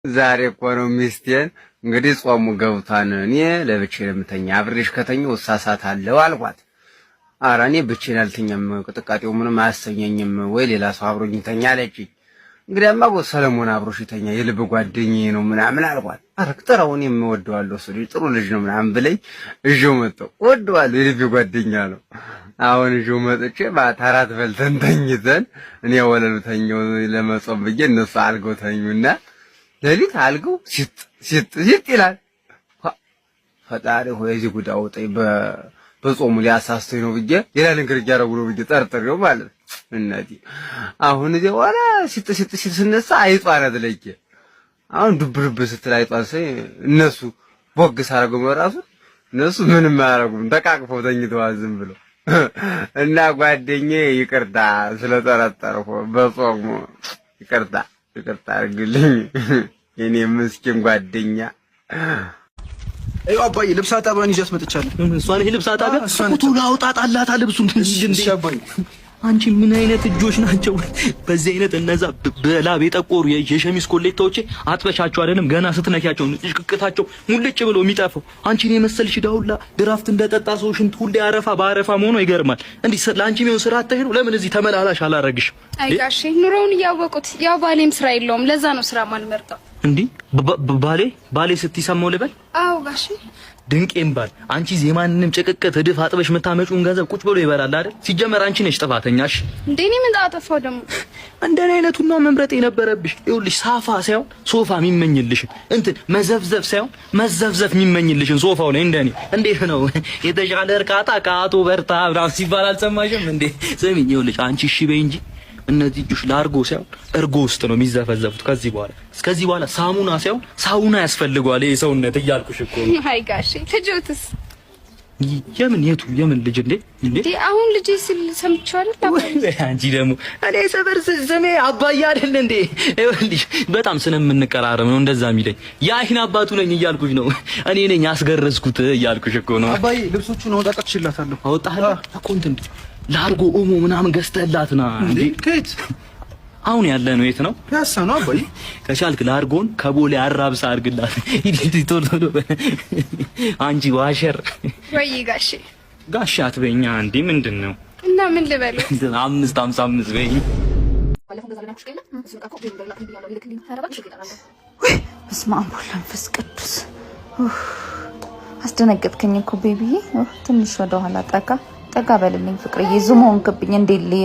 ዛሬ እኮ ነው ሚስቴን እንግዲህ ጾሙ ገብቷን እኔ ለብቻዬ ለምተኛ አብሬሽ ከተኛው እሳሳታለሁ አልኳት። ኧረ እኔ ብቻዬን አልተኛም ቅጥቃጤው ምንም አያሰኘኝም ወይ ሌላ ሰው አብሮኝ ይተኛ አለችኝ። እንግዲያማ ሰለሞን አብሮሽ ይተኛ የልብ ጓደኛዬ ነው ምናምን አልኳት። ኧረ ቅጠራው እኔም እወደዋለሁ እሱ ጥሩ ልጅ ነው ምናምን ብለኝ እዤው መጣሁ። እወደዋለሁ የልብ ጓደኛ ነው። አሁን እዤው መጥቼ ማታ እራት በልተን ተኝተን እኔ ወለሉ ተኛው ለመጾም ብዬ እነሱ አልገው ተኙና ለሊት አልገው ሲጥ ይላል። ፈጣሪ ሆይ እዚህ ጉድ አውጣኝ በጾሙ ሊያሳስተኝ ነው ብዬ ሌላ ነገር እያደረጉ ነው ብዬ ጠርጥሬው ማለት እናቴ። አሁን እዚህ ወላ ሲጥ ስነሳ አይጧን አደለየ። አሁን ዱብርብ ስትል አይጧን ሳይ እነሱ ቦግስ አረገው ራሱ እነሱ ምንም አያረጉም ተቃቅፈው ተኝተዋል ዝም ብለው እና ጓደኛዬ ይቅርታ ስለጠረጠርኩ በጾሙ ይቅርታ አድርግልኝ የኔ ምስኪን ጓደኛ። አይ አባዬ ልብስ አጣባን ይዣት መጥቻለሁ። እሷን ይሄ ልብስ አጣባ ፎቶ ላውጣጣላታ ልብሱን እንዴ አባዬ አንቺ ምን አይነት እጆች ናቸው? በዚህ አይነት እነዛ በላብ የጠቆሩ የሸሚዝ ኮሌታዎቼ አጥበሻቸው አይደለም ገና ስትነኪያቸው ንጭቅቅታቸው ሙልጭ ብሎ የሚጠፋው አንቺን የመሰልሽ ዳውላ ድራፍት እንደጠጣ ሰው ሽንት ሁሌ አረፋ በአረፋ መሆኑ ይገርማል። እንዴ ለአንቺ የሚሆን ስራ አትሄዱ ለምን እዚህ ተመላላሽ አላረግሽም? አይ ጋሼ ኑሮውን እያወቁት ያው ባሌም ስራ የለውም ለዛ ነው ስራ ማልመርጠው። እንዴ ባሌ ስትሰማው ልበል? አዎ ጋሼ ድንቄም ባል አንቺ የማንንም ጭቅቅት እድፍ አጥበሽ መታመጪውን ገንዘብ ቁጭ ብሎ ይበላል አይደል? ሲጀመር አንቺ ነሽ ጥፋተኛሽ። እንደኔ ምን አጠፋው ደግሞ? እንደኔ አይነቱና መምረጥ የነበረብሽ ይኸውልሽ፣ ሳፋ ሳይሆን ሶፋ የሚመኝልሽ እንትን መዘፍዘፍ ሳይሆን መዘፍዘፍ የሚመኝልሽን ሶፋው ላይ እንደኔ። እንዴት ነው የተሻለ እርካታ ከአቶ በርታ ብራው ሲባል አልሰማሽም እንዴ? ስሚኝ ይኸውልሽ አንቺ እሺ በይ እንጂ እነዚህ እጆች ላርጎ ሳይሆን እርጎ ውስጥ ነው የሚዘፈዘፉት። ከዚህ በኋላ ሳሙና ሳይሆን ሳውና ያስፈልገዋል ይሄ ሰውነት እያልኩሽ እኮ ነው። አይ ጋሼ ትጆትስ የምን ልጅ እንዴ አሁን ልጅ ሲል ሰምቻለሁ። አንቺ ደግሞ እኔ ሰበር ስሜ አባዬ አይደል እንዴ? ይኸውልሽ በጣም ስለምንቀራረብ ነው እንደዛ የሚለኝ። የአይን አባቱ ነኝ እያልኩሽ ነው። እኔ ነኝ ያስገረዝኩት እያልኩሽ እኮ ነው። አባዬ ልብሶቹን አወጣጣችላታለሁ። አወጣህላ እኮ እንትን ላርጎ ኦሞ ምናምን ገዝተህላትና እንዴ? ከየት አሁን ያለ ነው? የት ነው? ያሳ ነው አባዬ። ከቻልክ ላርጎን ከቦሌ አራብሳ አድርግላት። ቶሎ አንቺ ዋሸር ወይ ጋሼ አትበኛ እንዴ? ምንድን ነው እና ምን ልበለው? 555 በይ። በስመ አብ ወወልድ ወመንፈስ ቅዱስ። አስደነገጥከኝ እኮ ቤቢዬ። ትንሽ ወደ ኋላ ጠጋ በልልኝ ፍቅርዬ። ዙም ሆንክብኝ እንዴ ልዬ